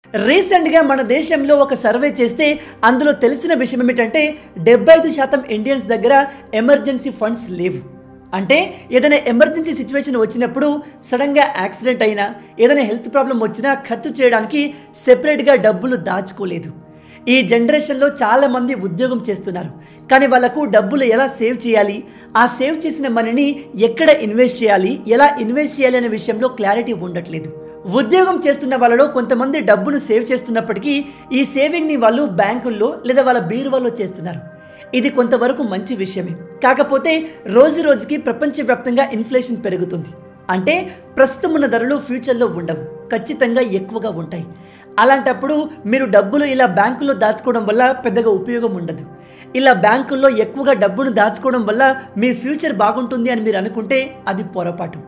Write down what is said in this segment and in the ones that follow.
రీసెంట్గా మన దేశంలో ఒక సర్వే చేస్తే అందులో తెలిసిన విషయం ఏమిటంటే 75% ఇండియన్స్ దగ్గర ఎమర్జెన్సీ ఫండ్స్ లేవు. అంటే ఏదైనా ఎమర్జెన్సీ సిచ్యువేషన్ వచ్చినప్పుడు సడన్గా యాక్సిడెంట్ అయినా ఏదైనా హెల్త్ ప్రాబ్లం వచ్చినా ఖర్చు చేయడానికి సెపరేట్గా డబ్బులు దాచుకోలేదు. ఈ జనరేషన్లో చాలామంది ఉద్యోగం చేస్తున్నారు, కానీ వాళ్ళకు డబ్బులు ఎలా సేవ్ చేయాలి, ఆ సేవ్ చేసిన మనీని ఎక్కడ ఇన్వెస్ట్ చేయాలి, ఎలా ఇన్వెస్ట్ చేయాలి అనే విషయంలో క్లారిటీ ఉండట్లేదు. ఉద్యోగం చేస్తున్న వాళ్ళలో కొంతమంది డబ్బును సేవ్ చేస్తున్నప్పటికీ ఈ సేవింగ్ని వాళ్ళు బ్యాంకుల్లో లేదా వాళ్ళ బీరువాలో చేస్తున్నారు. ఇది కొంతవరకు మంచి విషయమే. కాకపోతే రోజు రోజుకి ప్రపంచవ్యాప్తంగా ఇన్ఫ్లేషన్ పెరుగుతుంది. అంటే ప్రస్తుతం ఉన్న ధరలు ఫ్యూచర్లో ఉండవు, ఖచ్చితంగా ఎక్కువగా ఉంటాయి. అలాంటప్పుడు మీరు డబ్బులు ఇలా బ్యాంకుల్లో దాచుకోవడం వల్ల పెద్దగా ఉపయోగం ఉండదు. ఇలా బ్యాంకుల్లో ఎక్కువగా డబ్బును దాచుకోవడం వల్ల మీ ఫ్యూచర్ బాగుంటుంది అని మీరు అనుకుంటే అది పొరపాటు.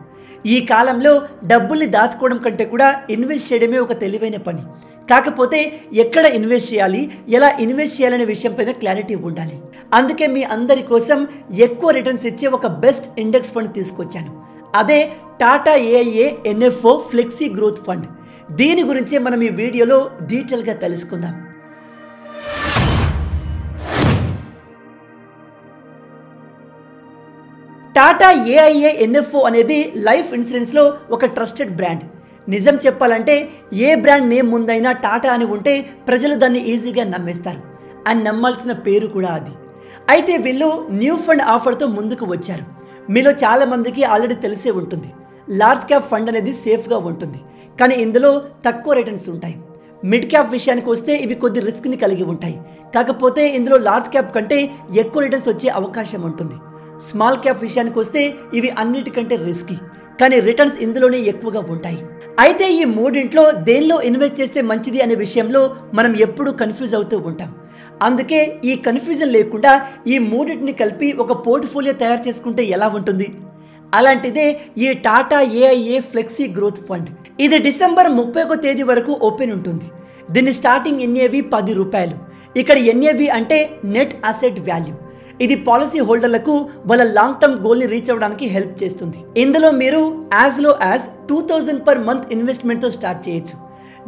ఈ కాలంలో డబ్బుల్ని దాచుకోవడం కంటే కూడా ఇన్వెస్ట్ చేయడమే ఒక తెలివైన పని. కాకపోతే ఎక్కడ ఇన్వెస్ట్ చేయాలి, ఎలా ఇన్వెస్ట్ చేయాలనే విషయంపైన క్లారిటీ ఉండాలి. అందుకే మీ అందరి కోసం ఎక్కువ రిటర్న్స్ ఇచ్చే ఒక బెస్ట్ ఇండెక్స్ ఫండ్ తీసుకొచ్చాను. అదే Tata AIA NFO flexi growth fund. దీని గురించే మనం ఈ వీడియోలో డీటెయిల్గా తెలుసుకుందాం. టాటా ఏఐఏ ఎన్ఎఫ్ఓ అనేది లైఫ్ ఇన్సూరెన్స్లో ఒక ట్రస్టెడ్ బ్రాండ్. నిజం చెప్పాలంటే ఏ బ్రాండ్ నేమ్ ముందైనా టాటా అని ఉంటే ప్రజలు దాన్ని ఈజీగా నమ్మేస్తారు. అని నమ్మాల్సిన పేరు కూడా అది. అయితే వీళ్ళు న్యూ ఫండ్ ఆఫర్తో ముందుకు వచ్చారు. మీలో చాలామందికి ఆల్రెడీ తెలిసే ఉంటుంది, లార్జ్ క్యాప్ ఫండ్ అనేది సేఫ్గా ఉంటుంది, కానీ ఇందులో తక్కువ రిటర్న్స్ ఉంటాయి. మిడ్ క్యాప్ విషయానికి వస్తే ఇవి కొద్ది రిస్క్ని కలిగి ఉంటాయి. కాకపోతే ఇందులో లార్జ్ క్యాప్ కంటే ఎక్కువ రిటర్న్స్ వచ్చే అవకాశం ఉంటుంది. స్మాల్ క్యాప్ విషయానికి వస్తే ఇవి అన్నిటికంటే రిస్కీ, కానీ రిటర్న్స్ ఇందులోనే ఎక్కువగా ఉంటాయి. అయితే ఈ మూడింట్లో దేనిలో ఇన్వెస్ట్ చేస్తే మంచిది అనే విషయంలో మనం ఎప్పుడూ కన్ఫ్యూజ్ అవుతూ ఉంటాం. అందుకే ఈ కన్ఫ్యూజన్ లేకుండా ఈ మూడింటిని కలిపి ఒక పోర్ట్ఫోలియో తయారు చేసుకుంటే ఎలా ఉంటుంది? అలాంటిదే ఈ Tata AIA flexi growth fund. ఇది డిసెంబర్ 31వ తేదీ వరకు ఓపెన్ ఉంటుంది. దీని స్టార్టింగ్ ఎన్ఏవి ₹10. ఇక్కడ ఎన్ఏవి అంటే నెట్ అసెట్ వాల్యూ. ఇది పాలసీ హోల్డర్లకు వాళ్ళ లాంగ్ టర్మ్ గోల్ని రీచ్ అవ్వడానికి హెల్ప్ చేస్తుంది. ఇందులో మీరు as low as 2000 per month ఇన్వెస్ట్మెంట్తో స్టార్ట్ చేయొచ్చు.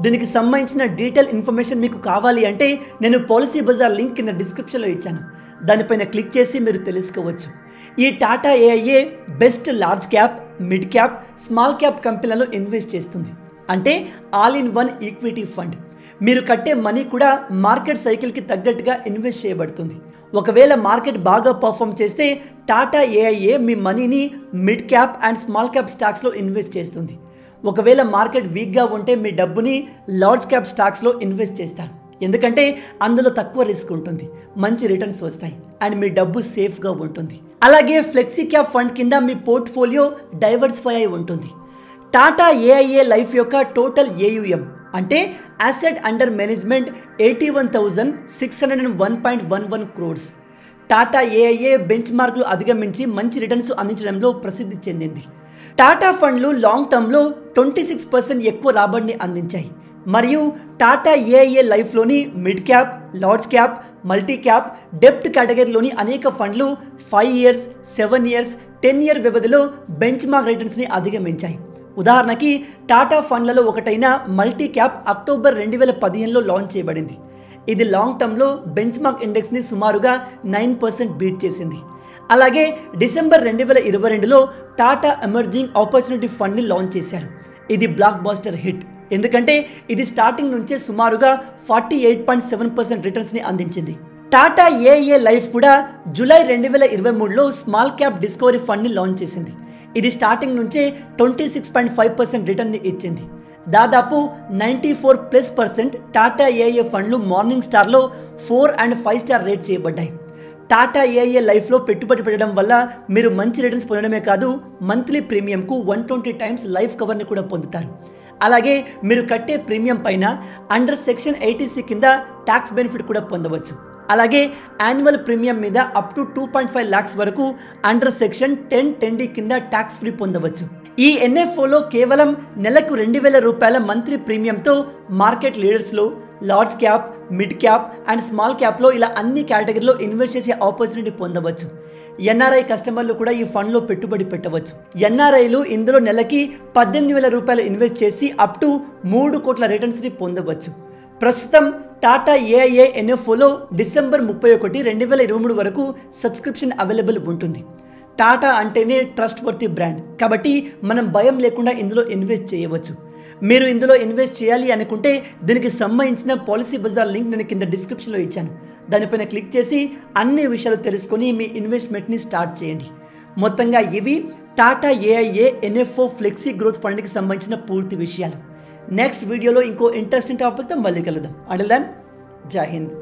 దీనికి సంబంధించిన డీటెయిల్ ఇన్ఫర్మేషన్ మీకు కావాలి అంటే నేను పాలసీ బజార్ లింక్ కింద డిస్క్రిప్షన్లో ఇచ్చాను, దానిపైన క్లిక్ చేసి మీరు తెలుసుకోవచ్చు. ఈ Tata AIA best large cap, mid cap, small cap కంపెనీలలో ఇన్వెస్ట్ చేస్తుంది. అంటే all in one equity fund. మీరు కట్టే మనీ కూడా మార్కెట్ సైకిల్కి తగ్గట్టుగా ఇన్వెస్ట్ చేయబడుతుంది. ఒకవేళ మార్కెట్ బాగా పర్ఫామ్ చేస్తే టాటా ఏఐఏ మీ మనీని mid cap and small cap స్టాక్స్లో ఇన్వెస్ట్ చేస్తుంది. ఒకవేళ మార్కెట్ వీక్గా ఉంటే మీ డబ్బుని లార్జ్ క్యాప్ స్టాక్స్లో ఇన్వెస్ట్ చేస్తారు. ఎందుకంటే అందులో తక్కువ రిస్క్ ఉంటుంది, మంచి రిటర్న్స్ వస్తాయి అండ్ మీ డబ్బు సేఫ్గా ఉంటుంది. అలాగే ఫ్లెక్సీ క్యాప్ ఫండ్ కింద మీ పోర్ట్ఫోలియో డైవర్సిఫై అయి ఉంటుంది. టాటా ఏఐఏ లైఫ్ యొక్క టోటల్ ఏయుఎం అంటే asset under management 81,601.11 crores. Tata AIA బెంచ్ మార్క్లు అధిగమించి మంచి రిటర్న్స్ అందించడంలో ప్రసిద్ధి చెందింది. టాటా ఫండ్లు లాంగ్ టర్మ్లో 26% ఎక్కువ రాబడిని అందించాయి. మరియు టాటా ఏఐఏ లైఫ్లోని mid cap, large cap, multi cap, డెప్ట్ కేటగిరీలోని అనేక ఫండ్లు 5 years, 7 years, 10 year వ్యవధిలో బెంచ్ మార్క్ రిటర్న్స్ని అధిగమించాయి. ఉదాహరణకి టాటా ఫండ్లలో ఒకటైన మల్టీ క్యాప్ అక్టోబర్ 2015లో లాంచ్ చేయబడింది. ఇది లాంగ్ టర్మ్లో బెంచ్ మార్క్ ఇండెక్స్ని సుమారుగా 9% బీట్ చేసింది. అలాగే డిసెంబర్ 2022లో టాటా ఎమర్జింగ్ ఆపర్చునిటీ ఫండ్ని లాంచ్ చేశారు. ఇది బ్లాక్ బాస్టర్ హిట్, ఎందుకంటే ఇది స్టార్టింగ్ నుంచే సుమారుగా 48.7% రిటర్న్స్ని అందించింది. టాటా ఏఐఏ లైఫ్ కూడా జూలై 2023లో స్మాల్ క్యాప్ డిస్కవరీ ఫండ్ని లాంచ్ చేసింది. ఇది స్టార్టింగ్ నుంచే 26.5% రిటర్న్ని ఇచ్చింది. దాదాపు 94+% టాటా ఏఐఏ ఫండ్లు మార్నింగ్ స్టార్లో 4 and 5 స్టార్ రేట్ చేయబడ్డాయి. టాటా ఏఐఏ లైఫ్లో పెట్టుబడి పెట్టడం వల్ల మీరు మంచి రిటర్న్స్ పొందడమే కాదు, మంత్లీ ప్రీమియంకు 120 times లైఫ్ కవర్ని కూడా పొందుతారు. అలాగే మీరు కట్టే ప్రీమియం పైన అండర్ సెక్షన్ 80C కింద ట్యాక్స్ బెనిఫిట్ కూడా పొందవచ్చు. అలాగే యాన్యువల్ ప్రీమియం మీద అప్ టు 2.5 lakhs వరకు అండర్ సెక్షన్ 10(10D) కింద ట్యాక్స్ ఫ్రీ పొందవచ్చు. ఈ ఎన్ఎఫ్ఓలో కేవలం నెలకు ₹2,000 మంత్లీ ప్రీమియంతో మార్కెట్ లీడర్స్లో, large cap, mid cap and small క్యాప్లో ఇలా అన్ని కేటగిరీలో ఇన్వెస్ట్ చేసే ఆపర్చునిటీ పొందవచ్చు. ఎన్ఆర్ఐ కస్టమర్లు కూడా ఈ ఫండ్లో పెట్టుబడి పెట్టవచ్చు. ఎన్ఆర్ఐలు ఇందులో నెలకి 18,000 రూపాయలు ఇన్వెస్ట్ చేసి అప్ టు 3 కోట్ల రిటర్న్స్ని పొందవచ్చు. ప్రస్తుతం టాటా ఏఐఏ ఎన్ఎఫ్ఓలో డిసెంబర్ 31, 2023 వరకు సబ్స్క్రిప్షన్ అవైలబుల్ ఉంటుంది. టాటా అంటేనే ట్రస్ట్ వర్తీ బ్రాండ్ కాబట్టి మనం భయం లేకుండా ఇందులో ఇన్వెస్ట్ చేయవచ్చు. మీరు ఇందులో ఇన్వెస్ట్ చేయాలి అనుకుంటే దీనికి సంబంధించిన పాలసీ బజార్ లింక్ నేను కింద డిస్క్రిప్షన్లో ఇచ్చాను. దానిపైన క్లిక్ చేసి అన్ని విషయాలు తెలుసుకొని మీ ఇన్వెస్ట్మెంట్ని స్టార్ట్ చేయండి. మొత్తంగా ఇవి Tata AIA NFO flexi growth ఫండ్కి సంబంధించిన పూర్తి విషయాలు. నెక్స్ట్ వీడియోలో ఇంకో ఇంట్రెస్టింగ్ టాపిక్తో మళ్ళీ కలుద్దాం. అంటిల్ దెన్, జై హింద్.